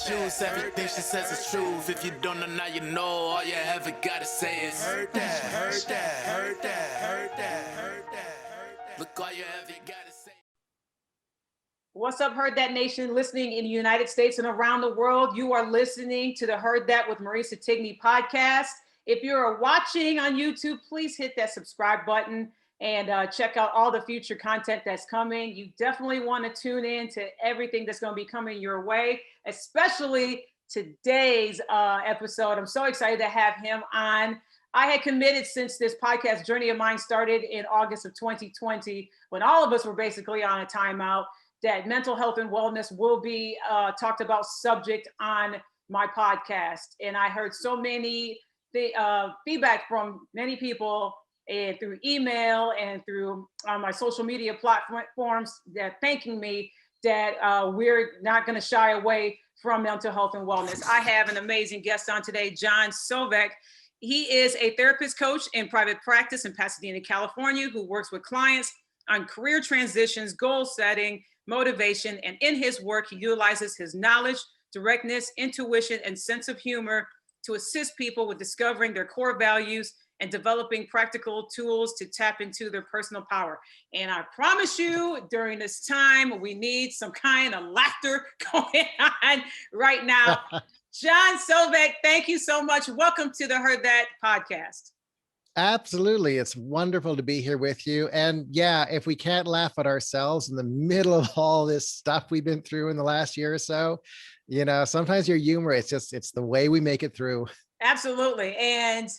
shoes. Everything she says is truth. If you don't know, now you know. All you ever gotta say is heard that, heard that, heard that, heard that, heard that, heard that. Look, all you ever gotta say. What's up, Heard That Nation, listening in the United States and around the world? You are listening to the Heard That with Marisa Tigney podcast. If you're watching on YouTube, please hit that subscribe button and check out all the future content that's coming. You definitely want to tune in to everything that's going to be coming your way, especially today's episode. I'm so excited to have him on. I had committed since this podcast journey of mine started in August of 2020, when all of us were basically on a timeout, that mental health and wellness will be talked about subject on my podcast. And I heard so many feedback from many people and through email and through my social media platforms that thanking me that we're not going to shy away from mental health and wellness. I have an amazing guest on today, John Sovec. He is a therapist coach in private practice in Pasadena, California, who works with clients on career transitions, goal setting, motivation, and in his work, he utilizes his knowledge, directness, intuition, and sense of humor to assist people with discovering their core values and developing practical tools to tap into their personal power. And I promise you, during this time, we need some kind of laughter going on right now. John Sovec, thank you so much. Welcome to the Heard That podcast. Absolutely. It's wonderful to be here with you. And yeah, if we can't laugh at ourselves in the middle of all this stuff we've been through in the last year or so, sometimes your humor, it's the way we make it through. Absolutely. And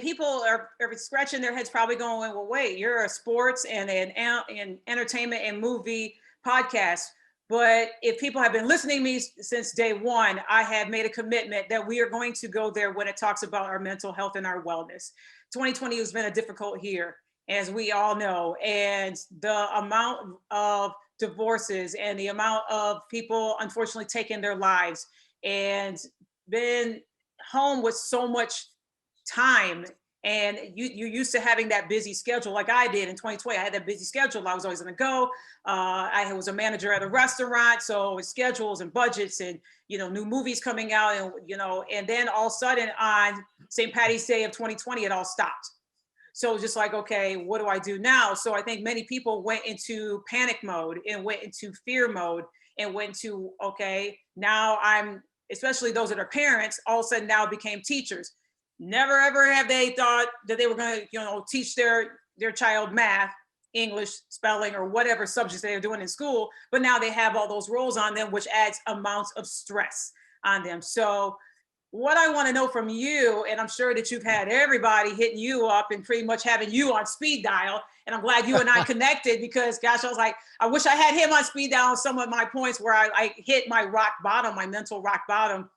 people are scratching their heads probably going, well, wait, you're a sports and an entertainment and movie podcast. But if people have been listening to me since day one, I have made a commitment that we are going to go there when it talks about our mental health and our wellness. 2020 has been a difficult year, as we all know, and the amount of divorces and the amount of people unfortunately taking their lives and been home with so much time. And you're used to having that busy schedule like I did in 2020. I had that busy schedule. I was always going to go. I was a manager at a restaurant. So with schedules and budgets and, new movies coming out and then all of a sudden on St. Patty's Day of 2020, it all stopped. So just like, okay, what do I do now? So I think many people went into panic mode and went into fear mode and went to, okay, now especially those that are parents, all of a sudden now became teachers. Never, ever have they thought that they were going to, teach their child math, English, spelling, or whatever subjects they were doing in school. But now they have all those roles on them, which adds amounts of stress on them. So what I want to know from you, and I'm sure that you've had everybody hitting you up and pretty much having you on speed dial. And I'm glad you and I connected because, gosh, I was like, I wish I had him on speed dial on some of my points where I hit my rock bottom, my mental rock bottom.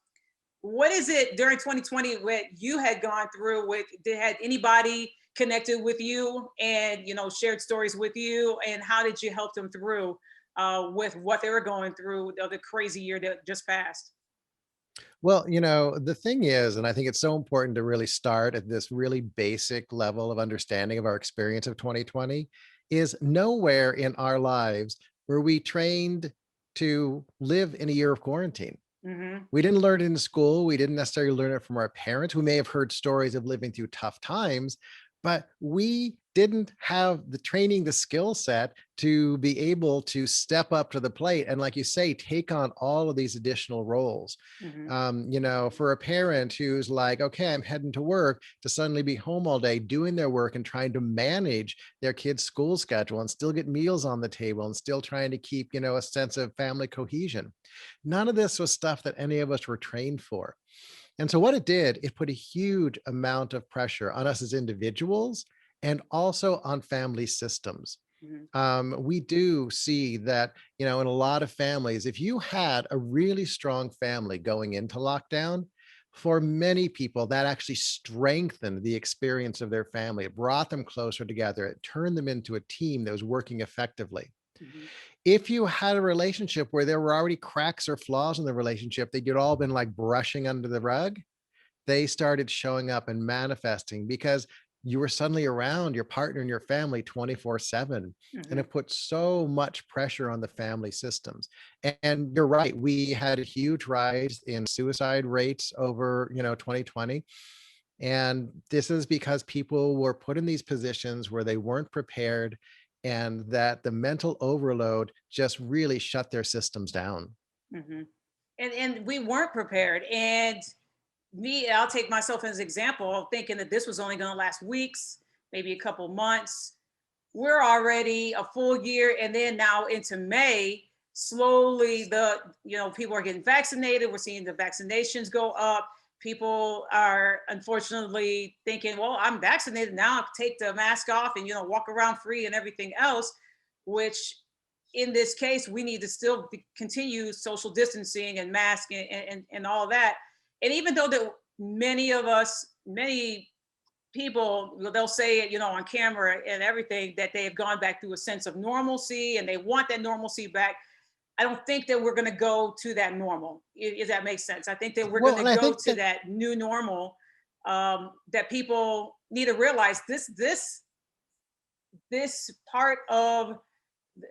What is it during 2020 what you had gone through had anybody connected with you and, shared stories with you, and how did you help them through with what they were going through the crazy year that just passed? Well, the thing is, and I think it's so important to really start at this really basic level of understanding of our experience of 2020 is nowhere in our lives were we trained to live in a year of quarantine. Mm-hmm. We didn't learn it in school. We didn't necessarily learn it from our parents. We may have heard stories of living through tough times, but we didn't have the training, the skill set to be able to step up to the plate. And like you say, take on all of these additional roles. Mm-hmm. For a parent who's like, okay, I'm heading to work, to suddenly be home all day doing their work and trying to manage their kids' school schedule and still get meals on the table and still trying to keep, a sense of family cohesion. None of this was stuff that any of us were trained for. And so what it did, it put a huge amount of pressure on us as individuals and also on family systems. Mm-hmm. We do see that, in a lot of families, if you had a really strong family going into lockdown, for many people, that actually strengthened the experience of their family. It brought them closer together. It turned them into a team that was working effectively. Mm-hmm. If you had a relationship where there were already cracks or flaws in the relationship that you'd all been like brushing under the rug, they started showing up and manifesting because you were suddenly around your partner and your family 24/7. And it put so much pressure on the family systems. And you're right, we had a huge rise in suicide rates over, 2020. And this is because people were put in these positions where they weren't prepared, and that the mental overload just really shut their systems down. hmm and we weren't prepared. And I'll take myself as an example, thinking that this was only going to last weeks, maybe a couple months. We're already a full year, and then now into May, slowly people are getting vaccinated. We're seeing the vaccinations go up. People are unfortunately thinking, well, I'm vaccinated now, I can take the mask off and walk around free and everything else, which in this case we need to still continue social distancing and mask and all that. And even though that many people, they'll say it, on camera and everything, that they have gone back through a sense of normalcy and they want that normalcy back. I don't think that we're going to go to that normal, if that makes sense. I think that we're Well, going and to I go think to that, that new normal, that people need to realize this part of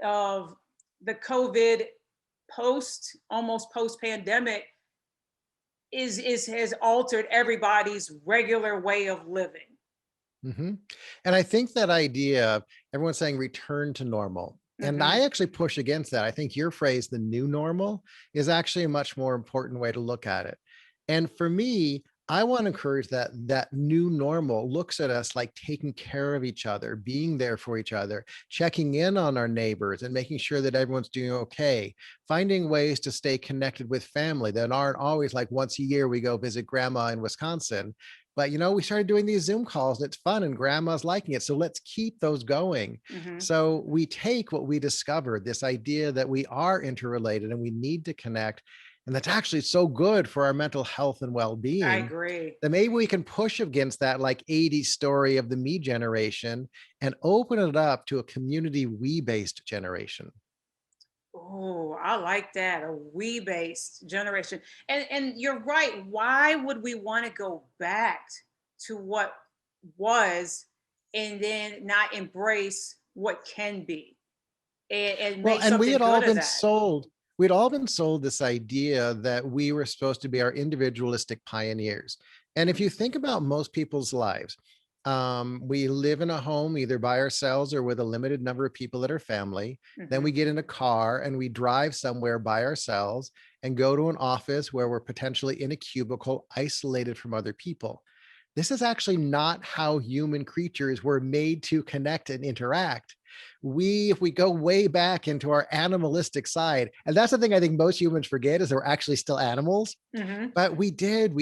the COVID almost post pandemic has altered everybody's regular way of living. mhm. And I think that idea, everyone's saying return to normal. And hmm I actually push against that. I think your phrase, the new normal, is actually a much more important way to look at it. And for me, I want to encourage that new normal looks at us like taking care of each other, being there for each other, checking in on our neighbors and making sure that everyone's doing okay, finding ways to stay connected with family that aren't always like once a year we go visit grandma in Wisconsin. But we started doing these Zoom calls and it's fun and grandma's liking it. So let's keep those going. hmm So we take what we discovered, this idea that we are interrelated and we need to connect. And that's actually so good for our mental health and I well-being, agree. that maybe we can push against that like 80s story of the me generation and open it up to a community we-based generation. Oh, I like that. A we-based generation. And you're right. Why would we want to go back to what was and then not embrace what can be and Well, make and something good of that? we'd all been sold this idea that we were supposed to be our individualistic pioneers. And if you think about most people's lives, we live in a home either by ourselves or with a limited number of people that are family. Then hmm we get in a car and we drive somewhere by ourselves and go to an office where we're potentially in a cubicle, isolated from other people. This is actually not how human creatures were made to connect and interact. If we go way back into our animalistic side, and that's the thing I think most humans forget, is that we're actually still animals. hmm But we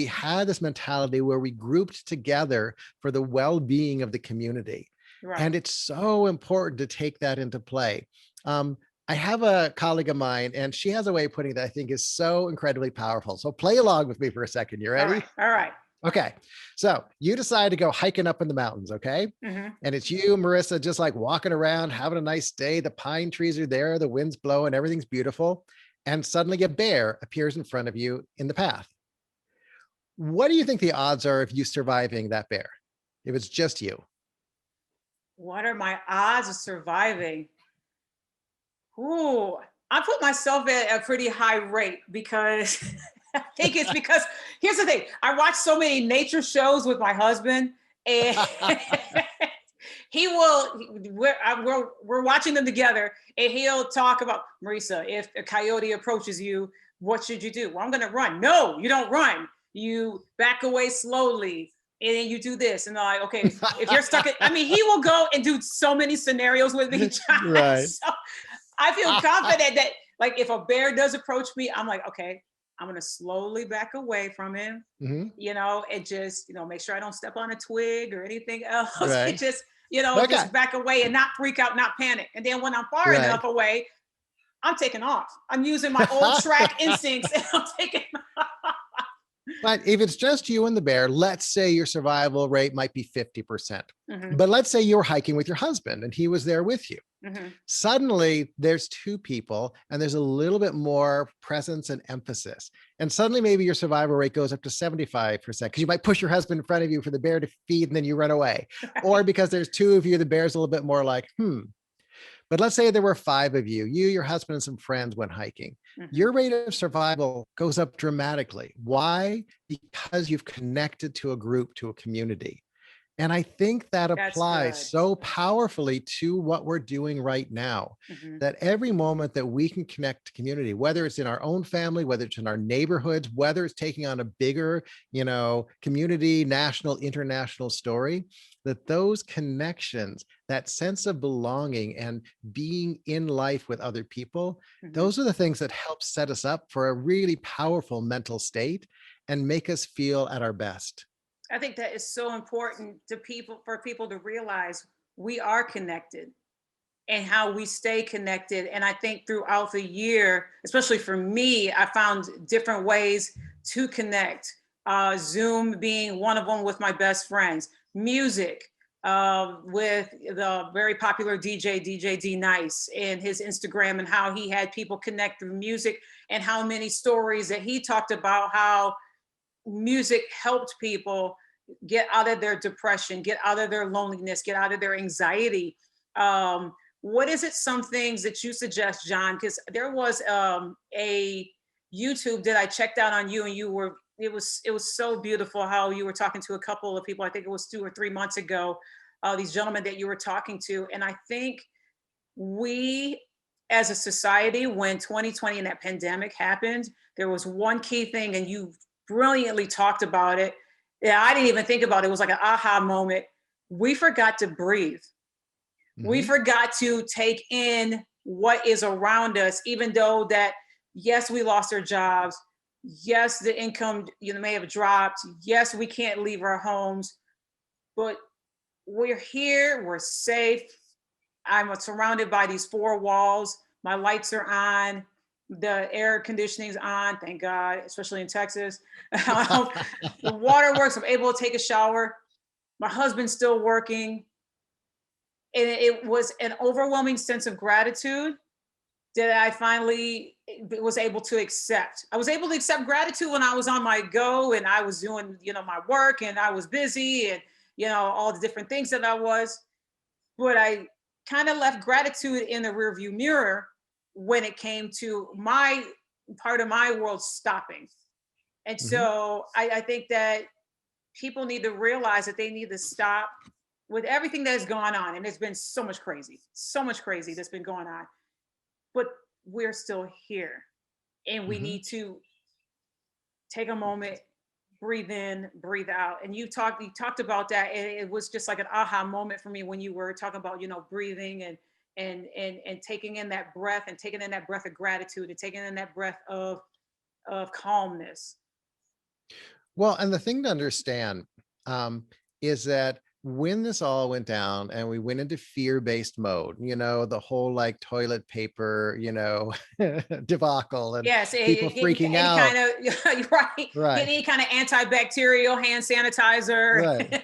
had this mentality where we grouped together for the well-being of the community. Right. And it's so important to take that into play. I have a colleague of mine, and she has a way of putting it that I think is so incredibly powerful. So play along with me for a second. You All right. ready? All right. Okay. So you decide to go hiking up in the mountains. Okay. Mm-hmm. And it's you, Marissa, just like walking around, having a nice day. The pine trees are there, the wind's blowing, everything's beautiful. And suddenly a bear appears in front of you in the path. What do you think the odds are of you surviving that bear if it's just you? What are my odds of surviving? Ooh, I put myself at a pretty high rate because I think it's because here's the thing. I watch so many nature shows with my husband, and we're watching them together, and he'll talk about, Marisa, if a coyote approaches you, what should you do? Well, I'm gonna run. No, you don't run. You back away slowly. And then you do this, and they're like, okay, if you're stuck, he will go and do so many scenarios with me. Right. So I feel confident that, like, if a bear does approach me, I'm like, okay, I'm gonna slowly back away from him, Mhm. and just, make sure I don't step on a twig or anything else. It Right. just, Okay. just back away and not freak out, not panic. And then when I'm far Right. enough away, I'm taking off. I'm using my old track instincts, and I'm taking off. But if it's just you and the bear, let's say your survival rate might be 50%. Mhm, But let's say you were hiking with your husband and he was there with you. mhm. Suddenly there's two people and there's a little bit more presence and emphasis. And suddenly maybe your survival rate goes up to 75% because you might push your husband in front of you for the bear to feed and then you run away. Or because there's two of you, the bear's a little bit more like, But let's say there were five of you, your husband, and some friends went hiking. Mhm. Your rate of survival goes up dramatically. Why? Because you've connected to a group, to a community. And I think that That's applies good. so powerfully to what we're doing right now, Mhm, that every moment that we can connect to community, whether it's in our own family, whether it's in our neighborhoods, whether it's taking on a bigger, community, national, international story, that those connections, that sense of belonging and being in life with other people, mhm. those are the things that help set us up for a really powerful mental state and make us feel at our best. I think that is so important to people for people to realize we are connected and how we stay connected. And I think throughout the year, especially for me, I found different ways to connect. Zoom being one of them with my best friends, music with the very popular DJ D Nice and his Instagram, and how he had people connect through music, and how many stories that he talked about how music helped people get out of their depression, get out of their loneliness, get out of their anxiety. What is it, some things that you suggest, John? Because there was a YouTube that I checked out on you, and it was so beautiful how you were talking to a couple of people. I think it was 2 or 3 months ago. These gentlemen that you were talking to, and I think we as a society, when 2020 and that pandemic happened, there was one key thing, and you brilliantly talked about it. Yeah, I didn't even think about it. It was like an aha moment. We forgot to breathe. We Mhm. forgot to take in what is around us, even though that, yes, we lost our jobs. Yes, the income may have dropped. Yes, we can't leave our homes, but we're here, we're safe. I'm surrounded by these four walls. My lights are on. The air conditioning's on, thank God, especially in Texas. The water works. I'm able to take a shower. My husband's still working. And it was an overwhelming sense of gratitude that I finally was able to accept. I was able to accept gratitude when I was on my go and I was doing, my work, and I was busy, and, all the different things that I was. But I kind of left gratitude in the rearview mirror when it came to my part of my world stopping. And Mhm. so I think that people need to realize that they need to stop with everything that's gone on. And there's been so much crazy that's been going on. But we're still here. And we Mhm. need to take a moment, breathe in, breathe out. And you talked about that. And it was just like an aha moment for me when you were talking about, breathing and taking in that breath, and taking in that breath of gratitude, and taking in that breath of calmness. Well, and the thing to understand is that when this all went down and we went into fear-based mode, the whole like toilet paper, debacle and Yes, people getting freaking any out. kind of right, Right, getting any kind of antibacterial hand sanitizer. right.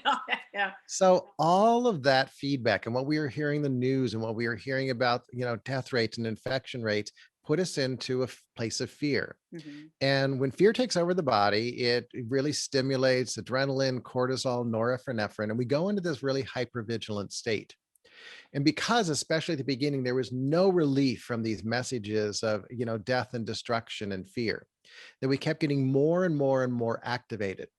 Yeah. So all of that feedback and what we were hearing the news and what we were hearing about, death rates and infection rates put us into a place of fear. Mhm. And when fear takes over the body, it really stimulates adrenaline, cortisol, norepinephrine, and we go into this really hypervigilant state. And because, especially at the beginning, there was no relief from these messages of, death and destruction and fear, that we kept getting more and more and more activated.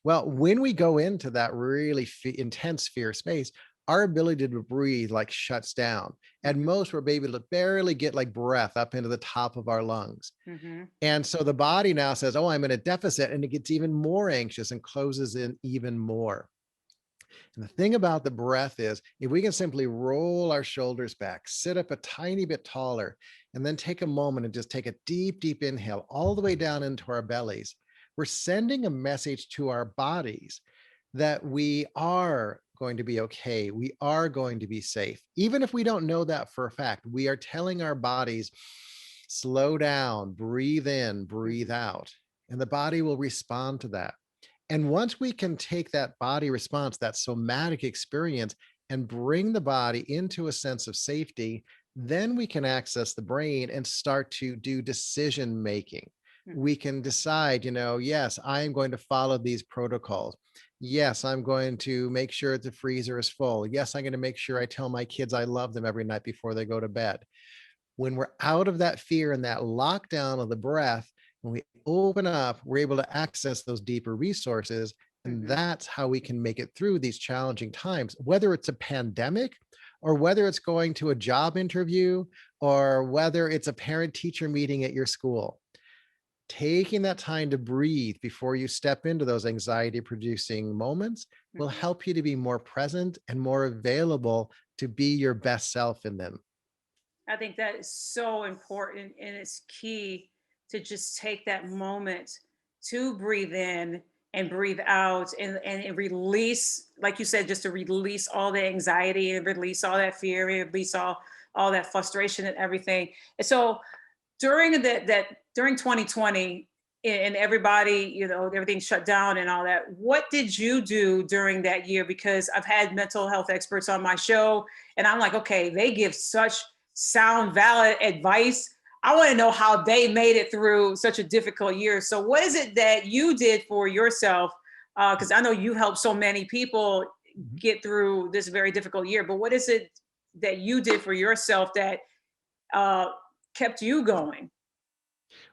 Well, when we go into that really intense fear space, our ability to breathe like shuts down. At Mhm. most, we're able to barely get like breath up into the top of our lungs. Mhm. And so the body now says, oh, I'm in a deficit, and it gets even more anxious and closes in even more. And the thing about the breath is, if we can simply roll our shoulders back, sit up a tiny bit taller, and then take a moment and just take a deep, deep inhale all the way down into our bellies, we're sending a message to our bodies that we are going to be okay. We are going to be safe. Even if we don't know that for a fact, we are telling our bodies, slow down, breathe in, breathe Mhm. out. and the body will respond to that. And once we can take that body response, that somatic experience, and bring the body into a sense of safety, then we can access the brain and start to do decision making. Mhm. We can decide, yes, I am going to follow these protocols. Yes, I'm going to make sure the freezer is full. Yes, I'm going to make sure I tell my kids I love them every night before they go to bed. When we're out of that fear and that lockdown of the breath, when we open up, we're able to access those deeper resources. And Mhm. that's how we can make it through these challenging times, whether it's a pandemic or whether it's going to a job interview or whether it's a parent teacher meeting at your school. Taking that time to breathe before you step into those anxiety producing moments will Mhm. help you to be more present and more available to be your best self in them. I think that is so important, and it's key to just take that moment to breathe in and breathe out, and release, like you said, just to release all the anxiety and release all that fear and release all that frustration and everything. And so during 2020, and everybody, everything shut down and all that, what did you do during that year? Because I've had mental health experts on my show, and I'm like, okay, they give such sound, valid advice. I want to know how they made it through such a difficult year. So what is it that you did for yourself? Because I know you helped so many people get through this very difficult year, but what is it that you did for yourself that uh, kept you going?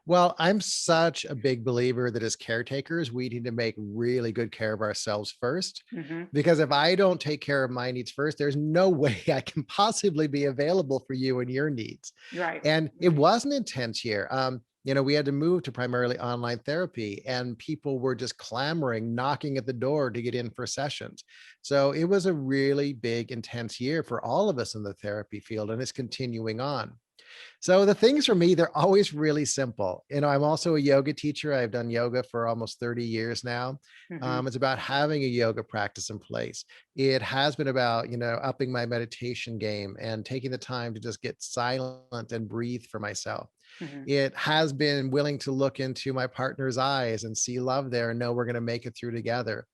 Well, I'm such a big believer that as caretakers, we need to make really good care of ourselves first. Hmm. Because if I don't take care of my needs first, there's no way I can possibly be available for you and your needs. Right. And it was an intense year. We had to move to primarily online therapy, and people were just clamoring, knocking at the door to get in for sessions. So it was a really big, intense year for all of us in the therapy field, and it's continuing on. So the things for me, they're always really simple. I'm also a yoga teacher. I've done yoga for almost 30 years now. Hmm. It's about having a yoga practice in place. It has been about, upping my meditation game and taking the time to just get silent and breathe for myself. Hmm. It has been willing to look into my partner's eyes and see love there and know we're going to make it through together.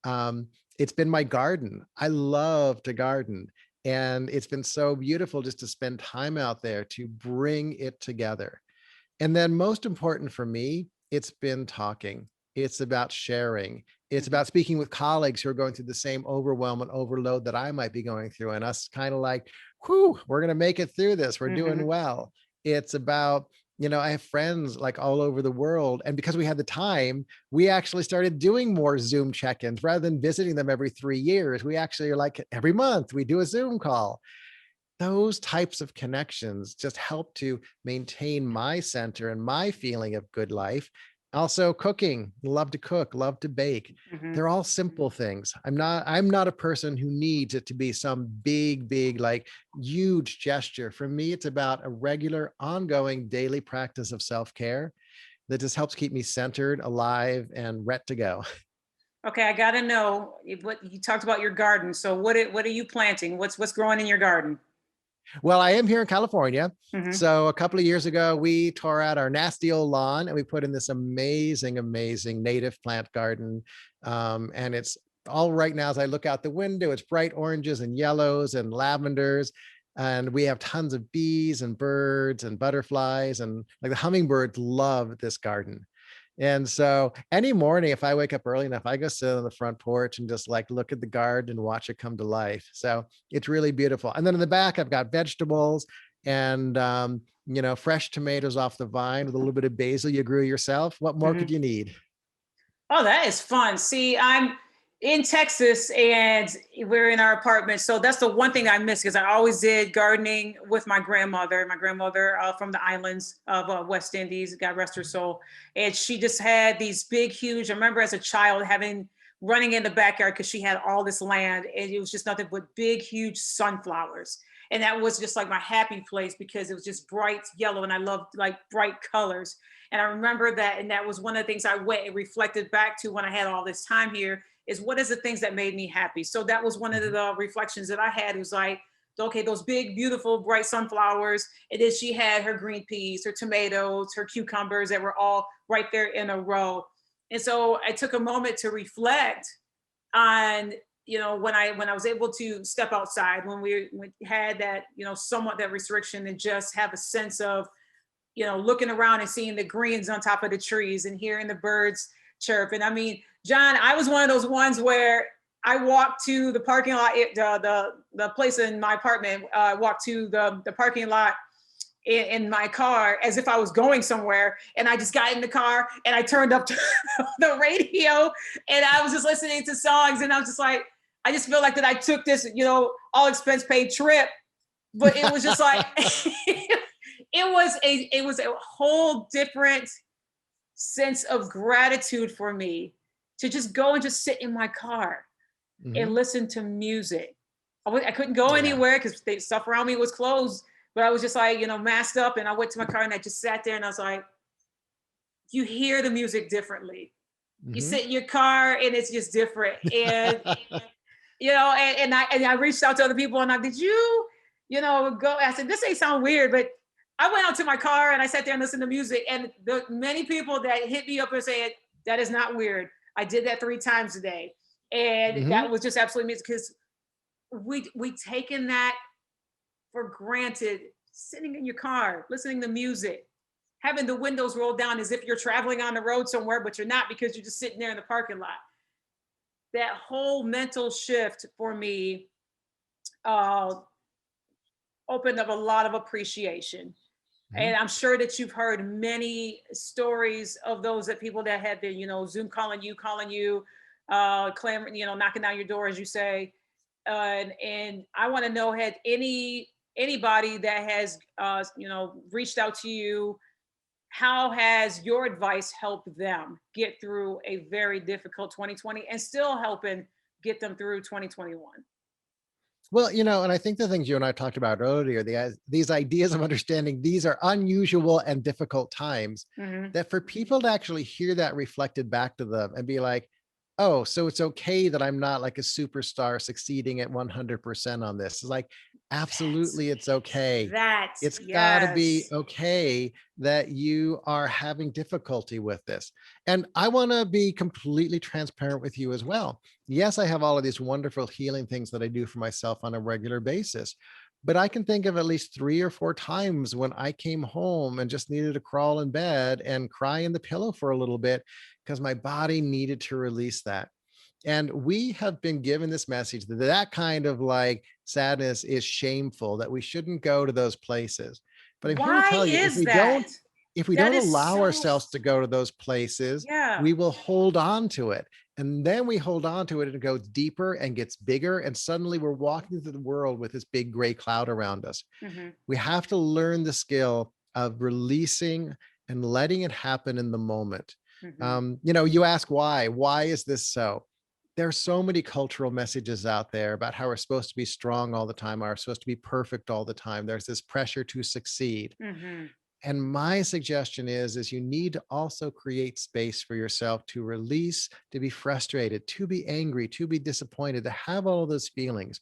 Um, it's been my garden. I love to garden. And it's been so beautiful just to spend time out there to bring it together. And then, most important for me, it's been talking. It's about sharing. It's Hmm. about speaking with colleagues who are going through the same overwhelm and overload that I might be going through, and us kind of like, whew, we're going to make it through this. We're doing Hmm. well. It's about, I have friends like all over the world. And because we had the time, we actually started doing more Zoom check ins rather than visiting them every 3 years. We actually are like every month we do a Zoom call. Those types of connections just help to maintain my center and my feeling of good life. Also cooking, love to cook, love to bake. Hmm. They're all simple things. I'm not a person who needs it to be some big, like huge gesture. For me, it's about a regular, ongoing daily practice of self-care that just helps keep me centered, alive, and ready to go. Okay, I got to know what you talked about your garden. So what are you planting? What's growing in your garden? Well, I am here in California. Hmm. So a couple of years ago, we tore out our nasty old lawn and we put in this amazing native plant garden. And it's all right now as I look out the window, it's bright oranges and yellows and lavenders. And we have tons of bees and birds and butterflies, and like the hummingbirds love this garden. And so any morning, if I wake up early enough, I go sit on the front porch and just like look at the garden and watch it come to life. So it's really beautiful. And then in the back, I've got vegetables and, fresh tomatoes off the vine with a little bit of basil you grew yourself. What more Hmm. could you need? Oh, that is fun. See, I'm in Texas and we're in our apartment. So that's the one thing I miss because I always did gardening with my grandmother from the islands of West Indies, God rest her soul. And she just had these big, huge, I remember as a child having running in the backyard because she had all this land and it was just nothing but big, huge sunflowers. And that was just like my happy place because it was just bright yellow and I loved like bright colors. And I remember that, and that was one of the things I went and reflected back to when I had all this time here is what is the things that made me happy. So that was one of Mhm. the reflections that I had. It was like, okay, those big, beautiful, bright sunflowers. And then she had her green peas, her tomatoes, her cucumbers that were all right there in a row. And so I took a moment to reflect on, when I was able to step outside, when we had that, somewhat that restriction, and just have a sense of, looking around and seeing the greens on top of the trees and hearing the birds chirp. And I mean, John, I was one of those ones where I walked to the parking lot, the place in my apartment, walked to the parking lot in my car as if I was going somewhere. And I just got in the car and I turned up the radio and I was just listening to songs. And I was just like, I just feel like that I took this, all expense paid trip, but it was just like, it was a whole different sense of gratitude for me to just go and just sit in my car and listen to music. I couldn't go anywhere because the stuff around me was closed, but I was just like, masked up, and I went to my car and I just sat there and I was like, you hear the music differently. You sit in your car and it's just different. And, and I reached out to other people and did you, go, I said, this ain't sound weird, but I went out to my car and I sat there and listened to music, and the many people that hit me up and said, that is not weird. I did that 3 times a day. And that was just absolutely amazing, because we taken that for granted, sitting in your car, listening to music, having the windows rolled down as if you're traveling on the road somewhere, but you're not, because you're just sitting there in the parking lot. That whole mental shift for me opened up a lot of appreciation. And I'm sure that you've heard many stories of those that people that have been, Zoom calling you, clamoring, knocking down your door, as you say. And I want to know, had anybody that has, reached out to you, how has your advice helped them get through a very difficult 2020 and still helping get them through 2021? Well, and I think the things you and I talked about earlier, these ideas of understanding these are unusual and difficult times, that for people to actually hear that reflected back to them and be like, oh, so it's okay that I'm not like a superstar succeeding at 100% on this. It's like, absolutely, it's okay. It's got to be okay that you are having difficulty with this. And I want to be completely transparent with you as well. Yes, I have all of these wonderful healing things that I do for myself on a regular basis, but I can think of at least 3 or 4 times when I came home and just needed to crawl in bed and cry in the pillow for a little bit because my body needed to release that. And we have been given this message that that kind of like sadness is shameful, that we shouldn't go to those places. But I'm here to tell you, if we don't allow ourselves to go to those places, we will hold on to it. And then we hold on to it and it goes deeper and gets bigger. And suddenly we're walking through the world with this big gray cloud around us. We have to learn the skill of releasing and letting it happen in the moment. You ask why is this so? There are so many cultural messages out there about how we're supposed to be strong all the time, or supposed to be perfect all the time. There's this pressure to succeed. And my suggestion is you need to also create space for yourself to release, to be frustrated, to be angry, to be disappointed, to have all of those feelings.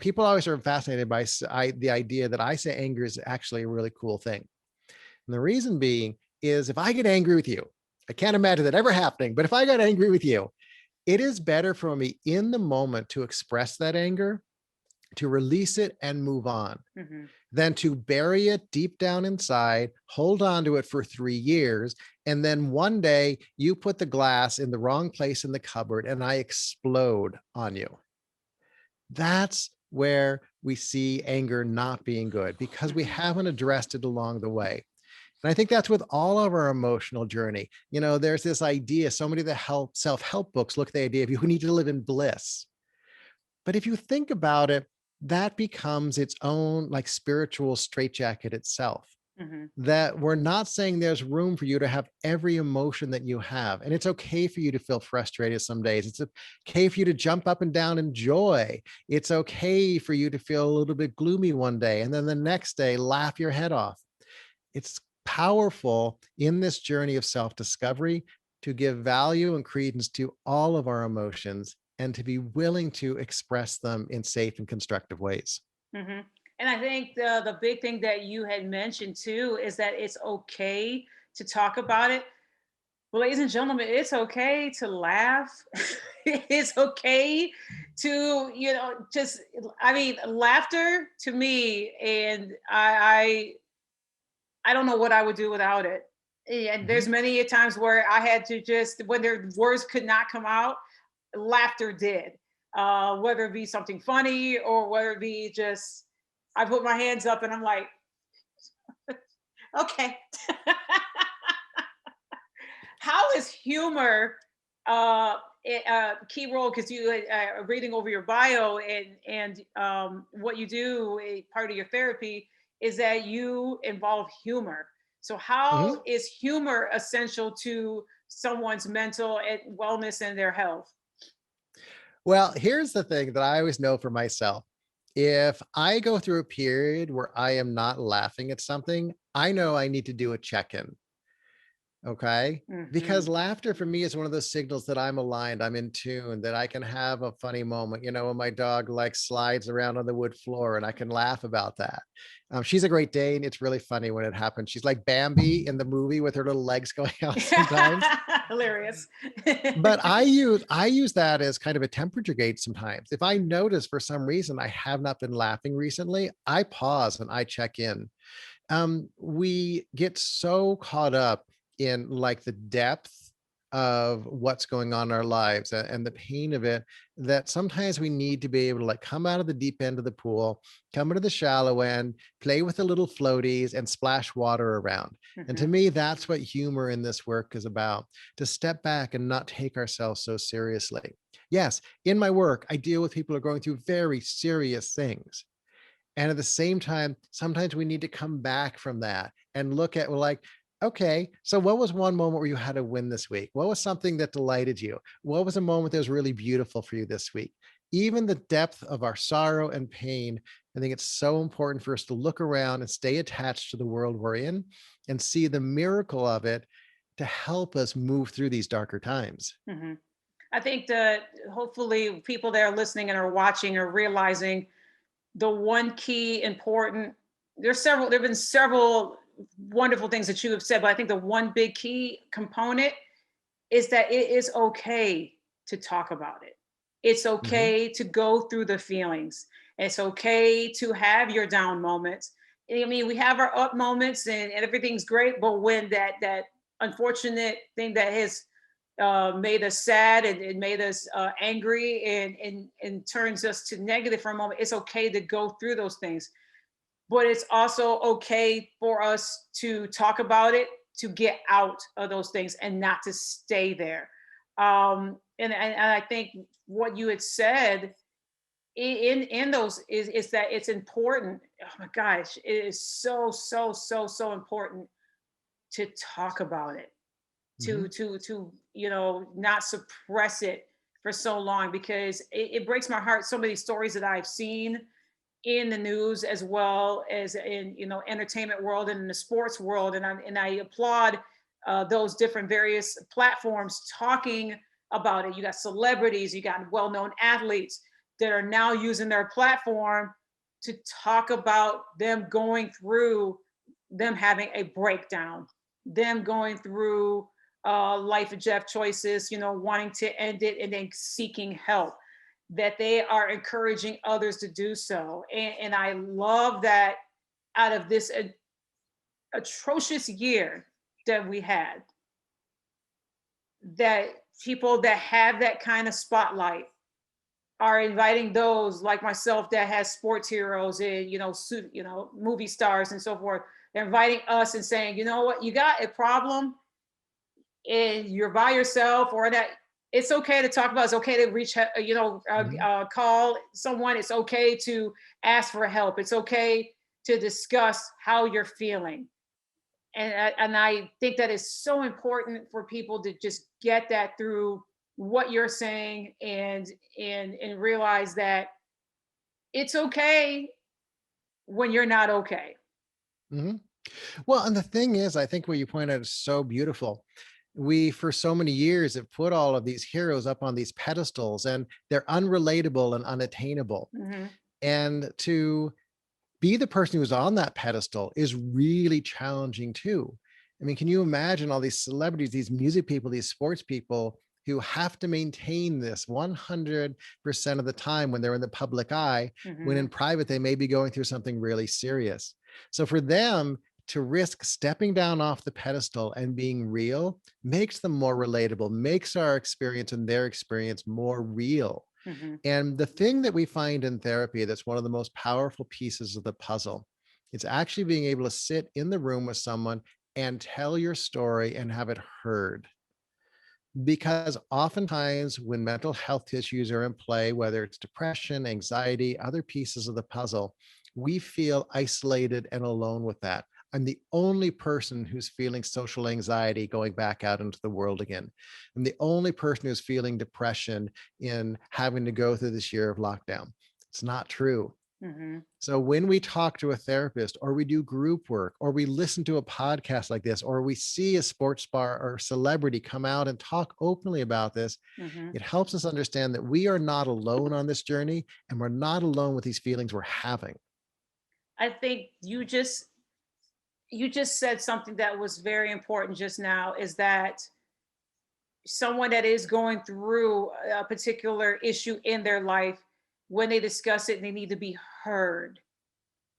People always are fascinated by the idea that I say anger is actually a really cool thing. And the reason being is, if I get angry with you, I can't imagine that ever happening, but if I got angry with you, it is better for me in the moment to express that anger, to release it and move on, than to bury it deep down inside, hold on to it for 3 years, and then one day you put the glass in the wrong place in the cupboard and I explode on you. That's where we see anger not being good, because we haven't addressed it along the way. And I think that's with all of our emotional journey. There's this idea, so many of the self-help books look at the idea of you need to live in bliss. But if you think about it, that becomes its own like spiritual straitjacket itself. That we're not saying there's room for you to have every emotion that you have. And it's okay for you to feel frustrated some days. It's okay for you to jump up and down in joy. It's okay for you to feel a little bit gloomy one day, and then the next day, laugh your head off. It's powerful in this journey of self-discovery to give value and credence to all of our emotions and to be willing to express them in safe and constructive ways. hmm And I think the big thing that you had mentioned too is that it's okay to talk about it. Well, ladies and gentlemen, it's okay to laugh. It's okay to, just, I mean, laughter to me, and I don't know what I would do without it. And Mhm. there's many times where I had to just, when their words could not come out, laughter did. Whether it be something funny or whether it be just, I put my hands up and I'm like, okay. How is humor a key role? Because you are reading over your bio, and what you do, a part of your therapy is that you involve humor. So how Mhm. is humor essential to someone's mental wellness and their health? Well, here's the thing that I always know for myself. If I go through a period where I am not laughing at something, I know I need to do a check-in. Okay. Because Hmm laughter for me is one of those signals that I'm aligned, I'm in tune, that I can have a funny moment. When my dog like slides around on the wood floor and I can laugh about that. She's a Great Dane. It's really funny when it happens. She's like Bambi in the movie with her little legs going out sometimes. Hilarious. But I use that as kind of a temperature gauge sometimes. If I notice for some reason I have not been laughing recently, I pause and I check in. We get so caught up in like the depth of what's going on in our lives and the pain of it, that sometimes we need to be able to like come out of the deep end of the pool, come into the shallow end, play with the little floaties and splash water around. And to Mhm. me, that's what humor in this work is about, to step back and not take ourselves so seriously. Yes, in my work, I deal with people who are going through very serious things. And at the same time, sometimes we need to come back from that and look at, well, like, okay, so what was one moment where you had a win this week? What was something that delighted you? What was a moment that was really beautiful for you this week? Even the depth of our sorrow and pain, I think it's so important for us to look around and stay attached to the world we're in and see the miracle of it to help us move through these darker times. Mhm. I think that hopefully people that are listening and are watching are realizing the one key important, there have been several wonderful things that you have said, but I think the one big key component is that it is okay to talk about it. It's Mhm. okay to go through the feelings. It's okay to have your down moments. I mean, we have our up moments, and everything's great, but when that unfortunate thing that has made us sad, and it made us angry, and turns us to negative for a moment, it's okay to go through those things. But it's also okay for us to talk about it, to get out of those things and not to stay there. And I think what you had said in those is that it's important. Oh my gosh, it is so important to talk about it, Mhm. to not suppress it for so long, because it breaks my heart, so many stories that I've seen in the news as well as in entertainment world and in the sports world, and I applaud those different various platforms talking about it. You got celebrities, you got well-known athletes that are now using their platform to talk about them going through, them having a breakdown, them going through life and death choices, wanting to end it and then seeking help, that they are encouraging others to do so. And I love that out of this atrocious year that we had, that people that have that kind of spotlight are inviting those like myself that has sports heroes and movie stars and so forth. They're inviting us and saying, you know what, you got a problem and you're by yourself, or that it's okay to talk about. It's okay to reach, Mhm. call someone. It's okay to ask for help. It's okay to discuss how you're feeling. And I think that is so important for people to just get that through what you're saying, and realize that it's okay when you're not okay. Mhm. Well, and the thing is, I think what you point out is so beautiful. We, for so many years, have put all of these heroes up on these pedestals and they're unrelatable and unattainable. Hmm And to be the person who's on that pedestal is really challenging too. I mean, can you imagine all these celebrities, these music people, these sports people who have to maintain this 100% of the time when they're in the public eye, when in Mhm. private, they may be going through something really serious. So for them to risk stepping down off the pedestal and being real makes them more relatable, makes our experience and their experience more real. Mhm. And the thing that we find in therapy that's one of the most powerful pieces of the puzzle, it's actually being able to sit in the room with someone and tell your story and have it heard. Because oftentimes when mental health issues are in play, whether it's depression, anxiety, other pieces of the puzzle, we feel isolated and alone with that. I'm the only person who's feeling social anxiety going back out into the world again. I'm the only person who's feeling depression in having to go through this year of lockdown. It's not true. Mhm. So when we talk to a therapist or we do group work or we listen to a podcast like this or we see a sports star or celebrity come out and talk openly about this, Mhm. it helps us understand that we are not alone on this journey and we're not alone with these feelings we're having. I think you just said something that was very important just now, is that someone that is going through a particular issue in their life, when they discuss it, they need to be heard.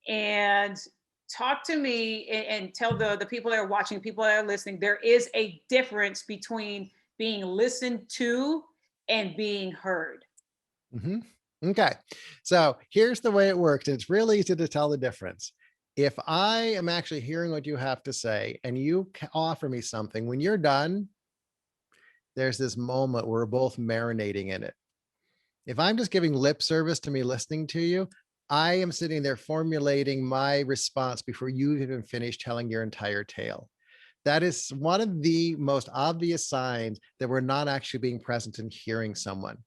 And talk to me and tell the people that are watching, people that are listening, there is a difference between being listened to and being heard. Mhm. Okay. So here's the way it works. It's real easy to tell the difference. If I am actually hearing what you have to say and you offer me something, when you're done, there's this moment where we're both marinating in it. If I'm just giving lip service to me listening to you, I am sitting there formulating my response before you've even finished telling your entire tale. That is one of the most obvious signs that we're not actually being present and hearing someone.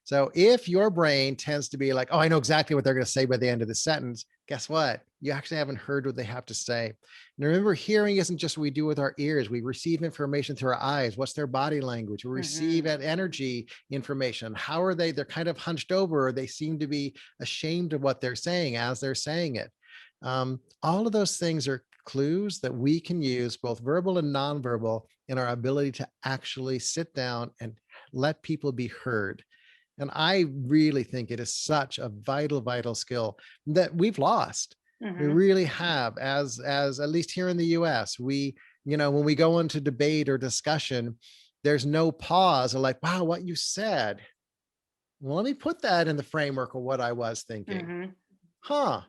So if your brain tends to be like, oh, I know exactly what they're going to say by the end of the sentence, guess what? You actually haven't heard what they have to say. And remember, hearing isn't just what we do with our ears. We receive information through our eyes. What's their body language? We receive Mhm. that energy information. How are they? They're kind of hunched over, or they seem to be ashamed of what they're saying as they're saying it. All of those things are clues that we can use, both verbal and nonverbal, in our ability to actually sit down and let people be heard. And I really think it is such a vital, vital skill that we've lost. We Mhm. really have, as at least here in the US, we, when we go into debate or discussion, there's no pause or like, wow, what you said. Well, let me put that in the framework of what I was thinking. Mhm. Huh.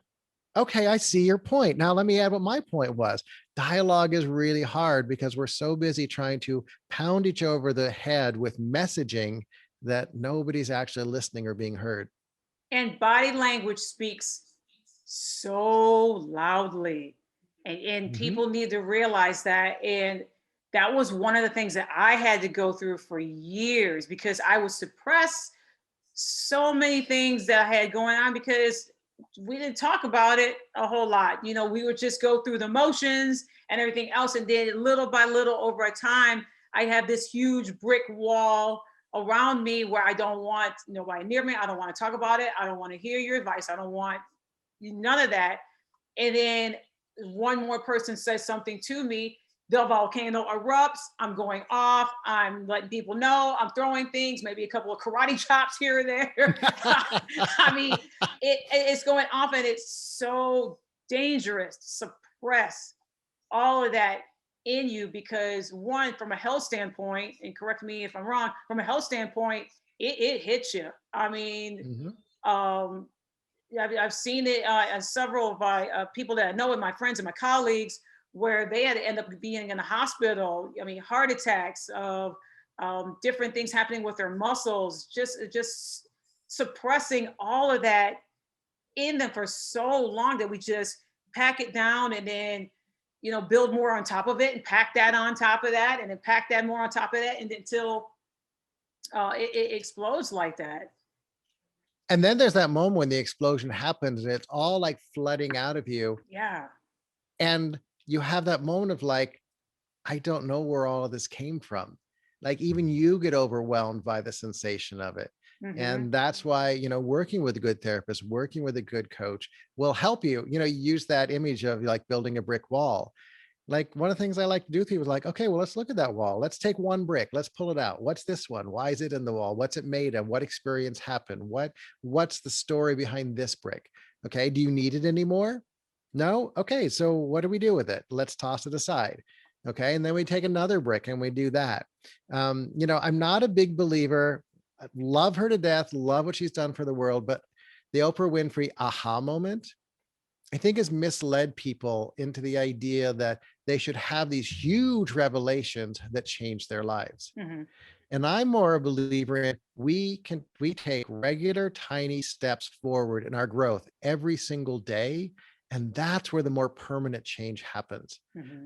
Okay, I see your point. Now let me add what my point was. Dialogue is really hard because we're so busy trying to pound each over the head with messaging that nobody's actually listening or being heard. And body language speaks so loudly. And Mhm. people need to realize that. And that was one of the things that I had to go through for years, because I would suppress so many things that I had going on because we didn't talk about it a whole lot. We would just go through the motions and everything else. And then little by little over a time, I have this huge brick wall around me where I don't want nobody near me. I don't want to talk about it. I don't want to hear your advice. I don't want none of that. And then one more person says something to me, the volcano erupts. I'm going off. I'm letting people know. I'm throwing things, maybe a couple of karate chops here or there. I mean, it's going off, and it's so dangerous to suppress all of that in you, because one, from a health standpoint, and correct me if I'm wrong, from a health standpoint, it hits you. I mean, Mhm. um, I've seen it several of my people that I know, and my friends and my colleagues, where they had to end up being in the hospital. I mean, heart attacks, of different things happening with their muscles, just suppressing all of that in them for so long that we just pack it down, and then build more on top of it, and pack that on top of that, and then pack that more on top of that, and until it explodes like that. And then there's that moment when the explosion happens and it's all like flooding out of you. Yeah. And you have that moment of like, I don't know where all of this came from. Like even you get overwhelmed by the sensation of it. And that's why, working with a good therapist, working with a good coach will help you, use that image of like building a brick wall. Like one of the things I like to do with people is like, okay, well, let's look at that wall. Let's take one brick. Let's pull it out. What's this one? Why is it in the wall? What's it made of? What experience happened? What's the story behind this brick? Okay. Do you need it anymore? No. Okay. So what do we do with it? Let's toss it aside. Okay. And then we take another brick and we do that. I'm not a big believer. I love her to death, love what she's done for the world, but the Oprah Winfrey aha moment, I think, has misled people into the idea that they should have these huge revelations that change their lives. And I'm more a believer in we take regular tiny steps forward in our growth every single day. And that's where the more permanent change happens.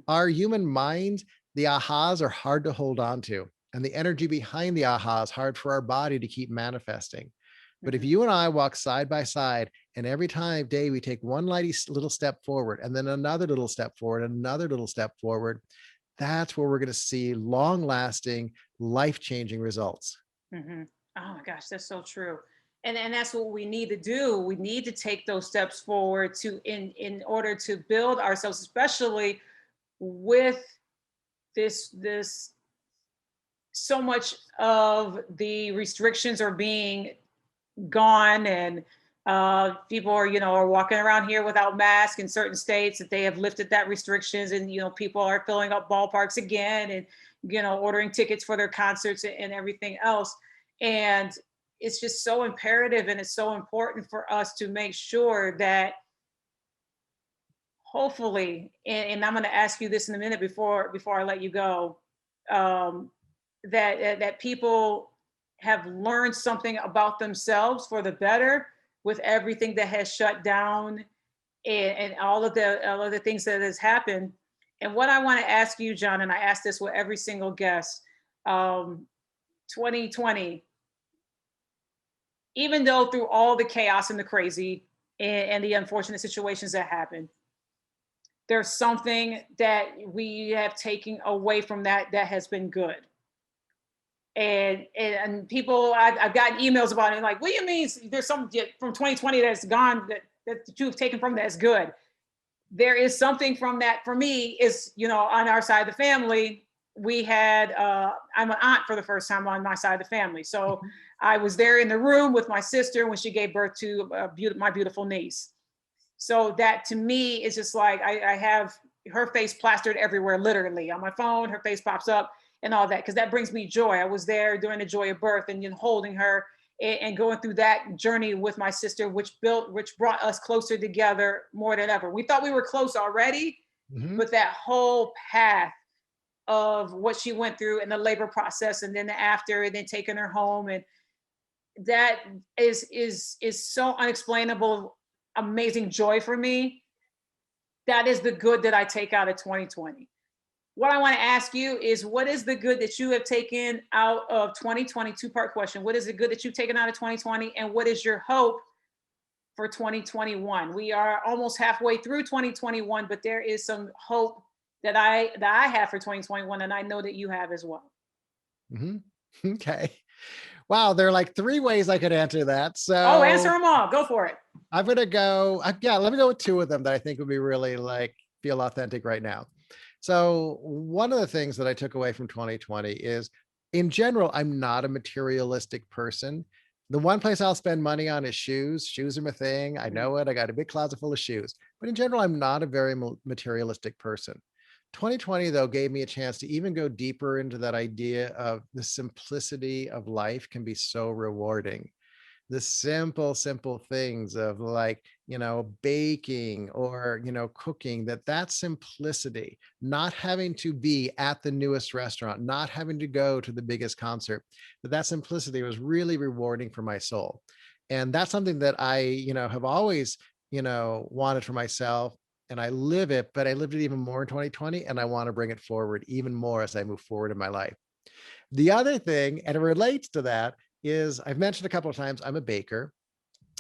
Our human minds, the ahas are hard to hold on to. And the energy behind the aha is hard for our body to keep manifesting. But if you and I walk side by side, and every day we take one little step forward, and then another little step forward, another little step forward, that's where we're going to see long-lasting, life-changing results. Oh my gosh, that's so true. And that's what we need to do. We need to take those steps forward in order to build ourselves, especially with this so much of the restrictions are being gone, and people are walking around here without masks in certain states that they have lifted that restrictions, and people are filling up ballparks again, and ordering tickets for their concerts and everything else. And it's just so imperative, and it's so important for us to make sure that hopefully, and I'm going to ask you this in a minute before I let you go, that people have learned something about themselves for the better with everything that has shut down, and all of the things that has happened. And what I want to ask you, John, and I ask this with every single guest, 2020, even though through all the chaos and the crazy and the unfortunate situations that happened, there's something that we have taken away from that has been good. And people, I've gotten emails about it, like, what do you mean there's something from 2020 that's gone that you've taken from that's good? There is something from that. For me, is on our side of the family, we had I'm an aunt for the first time on my side of the family, so I was there in the room with my sister when she gave birth to my beautiful niece. So that to me is just like I have her face plastered everywhere, literally on my phone. Her face pops up and all that, because that brings me joy. I was there during the joy of birth and holding her and going through that journey with my sister, which brought us closer together more than ever. We thought we were close already, but that whole path of what she went through and the labor process, and then the after, and then taking her home, and that is so unexplainable, amazing joy for me. That is the good that I take out of 2020. What I want to ask you is, what is the good that you have taken out of 2020? Two-part question. What is the good that you've taken out of 2020? And what is your hope for 2021? We are almost halfway through 2021, but there is some hope that I have for 2021, and I know that you have as well. Okay. Wow, there are like 3 ways I could answer that. So answer them all. Go for it. I'm going to go. Let me go with 2 of them that I think would be really feel authentic right now. So one of the things that I took away from 2020 is, in general, I'm not a materialistic person. The one place I'll spend money on is shoes. Shoes are my thing. I know it. I got a big closet full of shoes. But in general, I'm not a very materialistic person. 2020, though, gave me a chance to even go deeper into that idea of the simplicity of life can be so rewarding. The simple things of baking or, cooking, that simplicity, not having to be at the newest restaurant, not having to go to the biggest concert, that simplicity was really rewarding for my soul. And that's something that I, have always, wanted for myself. And I live it, but I lived it even more in 2020. And I want to bring it forward even more as I move forward in my life. The other thing, and it relates to that, is I've mentioned a couple of times, I'm a baker.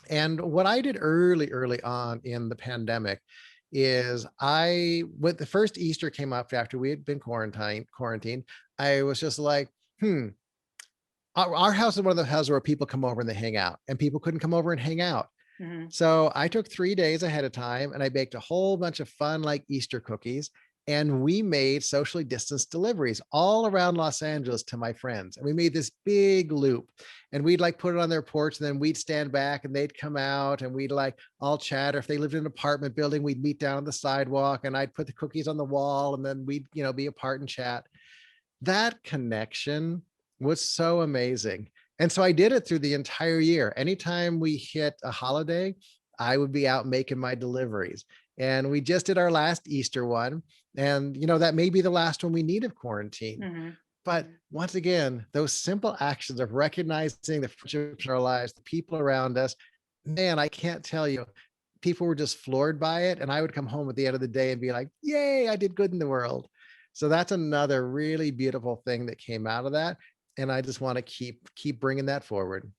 And what I did early on in the pandemic is when the first Easter came up after we had been quarantined, I was just like, our house is one of the houses where people come over and they hang out, and people couldn't come over and hang out. Mhm. So I took 3 days ahead of time and I baked a whole bunch of fun, like Easter cookies. And we made socially distanced deliveries all around Los Angeles to my friends. And we made this big loop, and we'd like put it on their porch. And then we'd stand back and they'd come out and we'd like all chat. Or if they lived in an apartment building, we'd meet down on the sidewalk and I'd put the cookies on the wall and then we'd, be apart and chat. That connection was so amazing. And so I did it through the entire year. Anytime we hit a holiday, I would be out making my deliveries. And we just did our last Easter one. And, that may be the last one we need of quarantine. Mhm. But once again, those simple actions of recognizing the friendships in our lives, the people around us, man, I can't tell you, people were just floored by it. And I would come home at the end of the day and be like, yay, I did good in the world. So that's another really beautiful thing that came out of that. And I just want to keep bringing that forward.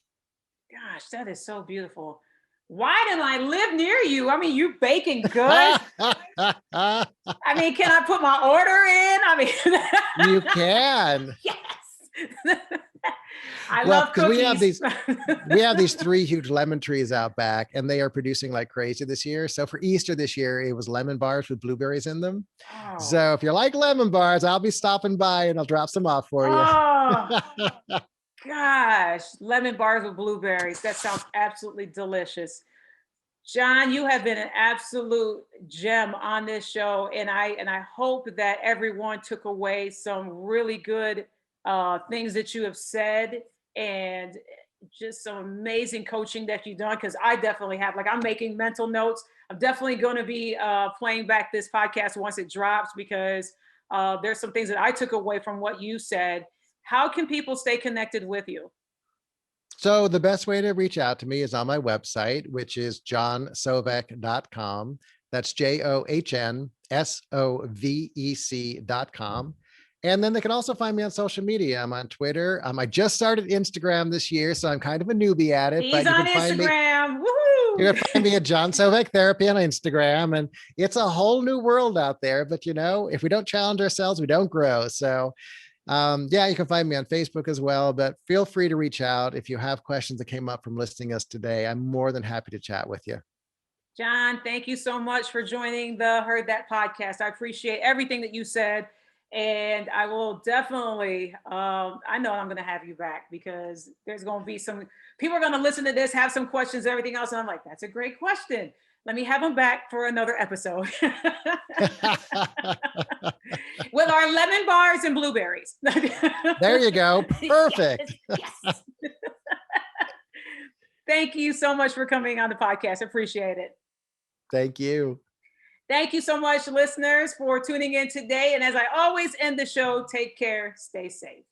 Gosh, that is so beautiful. Why didn't I live near you? I mean, you baking good. I mean, can I put my order in? I mean, You can. yes. I Well, love because cookies. we have these 3 huge lemon trees out back, and they are producing like crazy this year. So for Easter this year, it was lemon bars with blueberries in them. Oh. So if you like lemon bars, I'll be stopping by and I'll drop some off for you. Oh, gosh, lemon bars with blueberries. That sounds absolutely delicious. John, you have been an absolute gem on this show, and I hope that everyone took away some really good things that you have said, and just some amazing coaching that you've done. Because I definitely have. Like, I'm making mental notes. I'm definitely going to be playing back this podcast once it drops, because there's some things that I took away from what you said. How can people stay connected with you? So the best way to reach out to me is on my website, which is johnsovec.com. That's JOHNSOVEC.com. And then they can also find me on social media. I'm on Twitter. I just started Instagram this year, so I'm kind of a newbie at it. He's on Instagram. Woohoo! You can find me at John Sovec Therapy on Instagram. And it's a whole new world out there. But, if we don't challenge ourselves, we don't grow. So yeah, you can find me on Facebook as well, but feel free to reach out if you have questions that came up from listening to us today. I'm more than happy to chat with you. John, thank you so much for joining the Heard That podcast. I appreciate everything that you said, and I will definitely, I know I'm going to have you back, because there's going to be some people are going to listen to this, have some questions, everything else. And I'm like, that's a great question. Let me have them back for another episode. With our lemon bars and blueberries. There you go. Perfect. Yes. Thank you so much for coming on the podcast. Appreciate it. Thank you. Thank you so much, listeners, for tuning in today. And as I always end the show, take care, stay safe.